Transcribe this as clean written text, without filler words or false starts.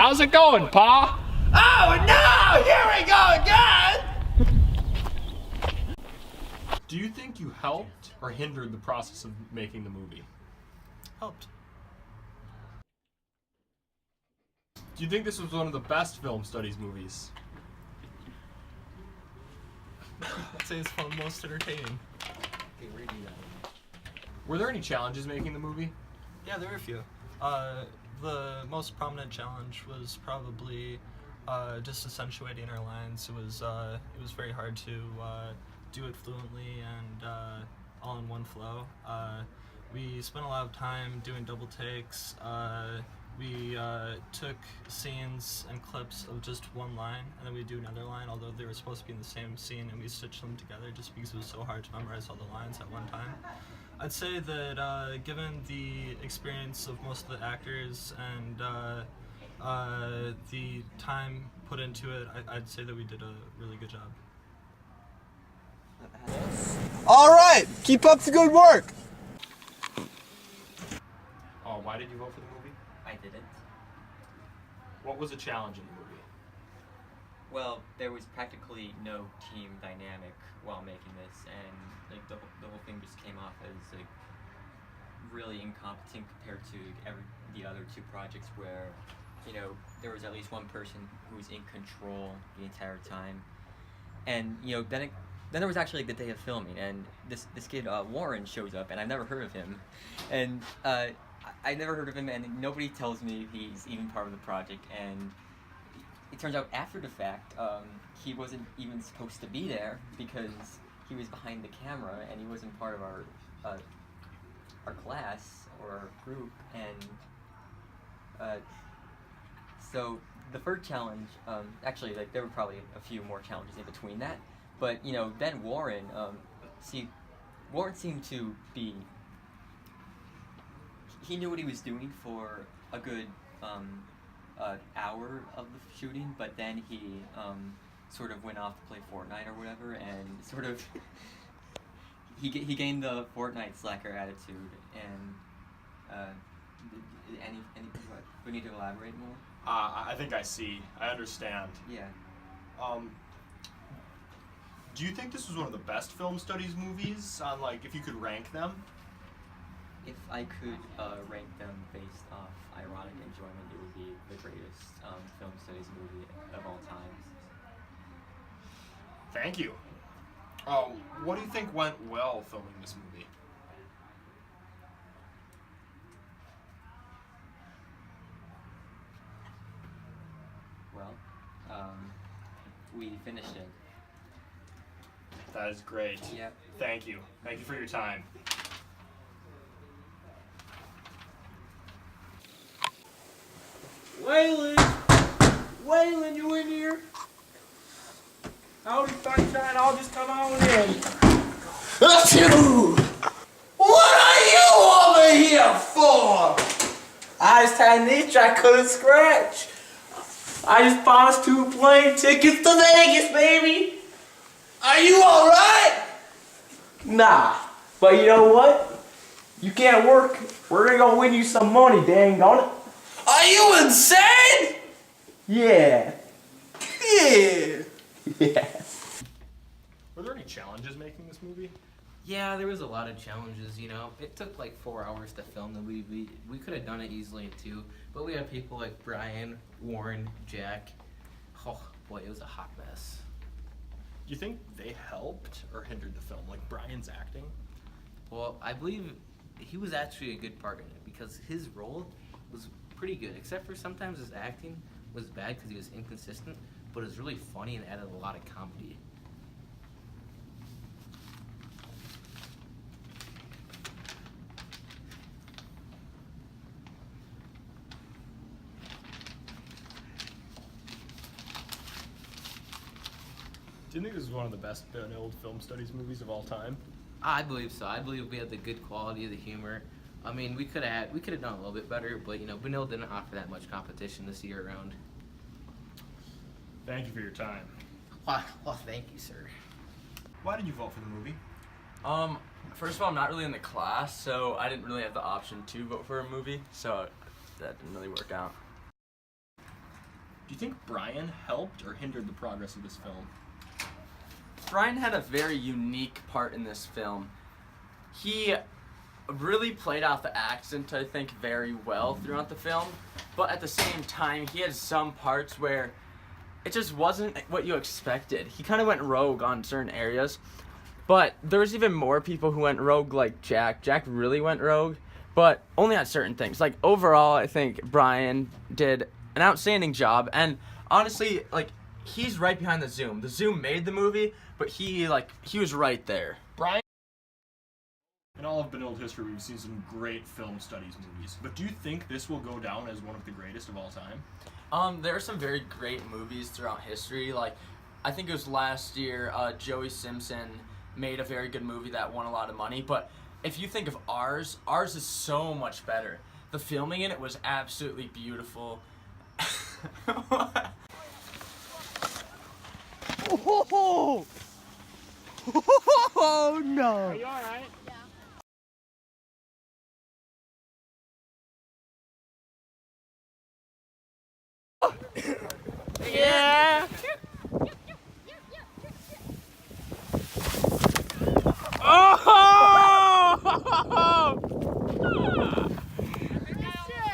How's it going, Pa? Oh no! Here we go again! Do you think you helped or hindered the process of making the movie? Helped. Do you think this was one of the best film studies movies? I'd say it's one of the most entertaining. Were there any challenges making the movie? Yeah, there were a few. The most prominent challenge was probably just accentuating our lines. It was very hard to do it fluently and all in one flow. We spent a lot of time doing double takes. We took scenes and clips of just one line, and then we'd do another line, although they were supposed to be in the same scene, and we stitched them together just because it was so hard to memorize all the lines at one time. I'd say that given the experience of most of the actors and the time put into it, I'd say that we did a really good job. All right, keep up the good work. Oh, why did you vote for the movie? I didn't. What was a challenge in the movie? Well, there was practically no team dynamic while making this, and like the whole thing just came off as like really incompetent compared to the other two projects where, you know, there was at least one person who was in control the entire time. And you know, then there was actually the day of filming, and this kid Warren shows up, and I've never heard of him, and I never heard of him, and nobody tells me he's even part of the project. And it turns out after the fact, he wasn't even supposed to be there because he was behind the camera and he wasn't part of our class or our group. And so the third challenge, actually, like there were probably a few more challenges in between that, but you know, then Warren seemed to be. He knew what he was doing for a good hour of the shooting, but then he sort of went off to play Fortnite or whatever, and sort of he gained the Fortnite slacker attitude. And what, we need to elaborate more. I think I see. I understand. Yeah. Do you think this was one of the best film studies movies? On like, if you could rank them? If I could rank them based off ironic enjoyment, it would be the greatest film studies movie of all time. Thank you. What do you think went well filming this movie? Well, we finished it. That is great. Yep. Thank you. Thank you for your time. Waylon, you in here? Howdy, sunshine, I'll just come on in. What are you over here for? I just had an itch I couldn't scratch. I just bought us 2 plane tickets to Vegas, baby. Are you alright? Nah, but you know what? You can't work. We're gonna go win you some money, dang on it. Are you insane? Yeah. Yeah. Yeah. Were there any challenges making this movie? Yeah, there was a lot of challenges, you know. It took like 4 hours to film the movie. We could have done it easily in 2, but we had people like Brian, Warren, Jack. Oh boy, it was a hot mess. Do you think they helped or hindered the film? Like Brian's acting? Well, I believe he was actually a good part in it because his role was pretty good, except for sometimes his acting was bad because he was inconsistent, but it was really funny and added a lot of comedy. Do you think this is one of the best Benilde film studies movies of all time? I believe so. I believe we had the good quality of the humor. I mean, we could have done a little bit better, but you know, Benilde didn't offer that much competition this year around. Thank you for your time. Well, thank you, sir. Why did you vote for the movie? First of all, I'm not really in the class, so I didn't really have the option to vote for a movie, so that didn't really work out. Do you think Brian helped or hindered the progress of this film? Brian had a very unique part in this film. He really played out the accent, I think, very well throughout the film, but at the same time, he had some parts where it just wasn't what you expected. He kind of went rogue on certain areas, but there was even more people who went rogue, like Jack. Jack really went rogue, but only on certain things. Like, overall, I think Brian did an outstanding job, and honestly, like, he's right behind the Zoom. The Zoom made the movie, but he was right there. Brian? In all of Benilde history, we've seen some great film studies movies, but do you think this will go down as one of the greatest of all time? There are some very great movies throughout history. Like, I think it was last year, Joey Simpson made a very good movie that won a lot of money. But if you think of ours is so much better. The filming in it was absolutely beautiful. Oh, oh no! Are you alright?